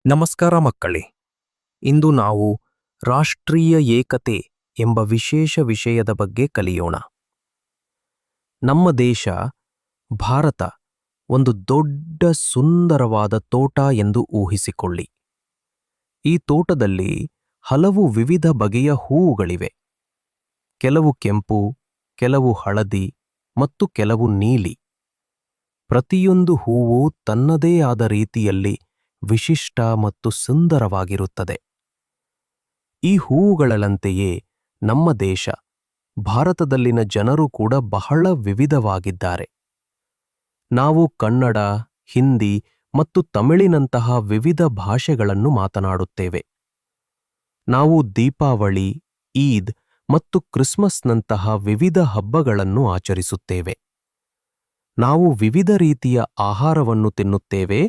ನಮಸ್ಕಾರ ಮಕ್ಕಳೇ. ಇಂದು ನಾವು ರಾಷ್ಟ್ರೀಯ ಏಕತೆ ಎಂಬ ವಿಶೇಷ ವಿಷಯದ ಬಗ್ಗೆ ಕಲಿಯೋಣ. ನಮ್ಮ ದೇಶ ಭಾರತ ಒಂದು ದೊಡ್ಡ ಸುಂದರವಾದ ತೋಟ ಎಂದು ಊಹಿಸಿಕೊಳ್ಳಿ. ಈ ತೋಟದಲ್ಲಿ ಹಲವು ವಿವಿಧ ಬಗೆಯ ಹೂವುಗಳಿವೆ. ಕೆಲವು ಕೆಂಪು, ಕೆಲವು ಹಳದಿ ಮತ್ತು ಕೆಲವು ನೀಲಿ. ಪ್ರತಿಯೊಂದು ಹೂವು ತನ್ನದೇ ಆದ ರೀತಿಯಲ್ಲಿ ವಿಶಿಷ್ಟ ಮತ್ತು ಸುಂದರವಾಗಿರುತ್ತದೆ. ಈ ಹೂವುಗಳಂತೆಯೇ ನಮ್ಮ ದೇಶ ಭಾರತದಲ್ಲಿನ ಜನರು ಕೂಡ ಬಹಳ ವಿವಿಧವಾಗಿದ್ದಾರೆ. ನಾವು ಕನ್ನಡ, ಹಿಂದಿ ಮತ್ತು ತಮಿಳಿನಂತಹ ವಿವಿಧ ಭಾಷೆಗಳನ್ನು ಮಾತನಾಡುತ್ತೇವೆ. ನಾವು ದೀಪಾವಳಿ, ಈದ್ ಮತ್ತು ಕ್ರಿಸ್ಮಸ್ನಂತಹ ವಿವಿಧ ಹಬ್ಬಗಳನ್ನು ಆಚರಿಸುತ್ತೇವೆ. ನಾವು ವಿವಿಧ ರೀತಿಯ ಆಹಾರವನ್ನು ತಿನ್ನುತ್ತೇವೆ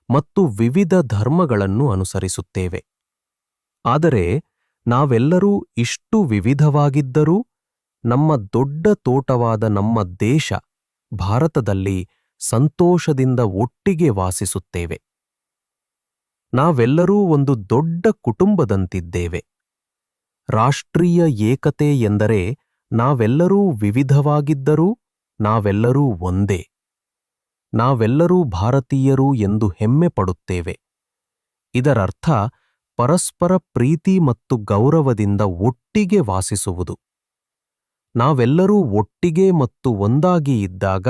ಮತ್ತು ವಿವಿಧ ಧರ್ಮಗಳನ್ನು ಅನುಸರಿಸುತ್ತೇವೆ. ಆದರೆ ನಾವೆಲ್ಲರೂ ಇಷ್ಟು ವಿವಿಧವಾಗಿದ್ದರೂ ನಮ್ಮ ದೊಡ್ಡ ತೋಟವಾದ ನಮ್ಮ ದೇಶ ಭಾರತದಲ್ಲಿ ಸಂತೋಷದಿಂದ ಒಟ್ಟಿಗೆ ವಾಸಿಸುತ್ತೇವೆ. ನಾವೆಲ್ಲರೂ ಒಂದು ದೊಡ್ಡ ಕುಟುಂಬದಂತಿದ್ದೇವೆ. ರಾಷ್ಟ್ರೀಯ ಏಕತೆ ಎಂದರೆ ನಾವೆಲ್ಲರೂ ವಿವಿಧವಾಗಿದ್ದರೂ ನಾವೆಲ್ಲರೂ ಒಂದೇ. ನಾವೆಲ್ಲರೂ ಭಾರತೀಯರು ಎಂದು ಹೆಮ್ಮೆ ಪಡುತ್ತೇವೆ. ಇದರರ್ಥ ಪರಸ್ಪರ ಪ್ರೀತಿ ಮತ್ತು ಗೌರವದಿಂದ ಒಟ್ಟಿಗೆ ವಾಸಿಸುವುದು. ನಾವೆಲ್ಲರೂ ಒಟ್ಟಿಗೆ ಮತ್ತು ಒಂದಾಗಿ ಇದ್ದಾಗ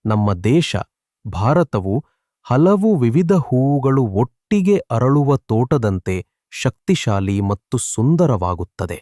ನಮ್ಮ ದೇಶ ಭಾರತವು ಹಲವು ವಿವಿಧ ಹೂವುಗಳು ಒಟ್ಟಿಗೆ ಅರಳುವ ತೋಟದಂತೆ ಶಕ್ತಿಶಾಲಿ ಮತ್ತು ಸುಂದರವಾಗುತ್ತದೆ.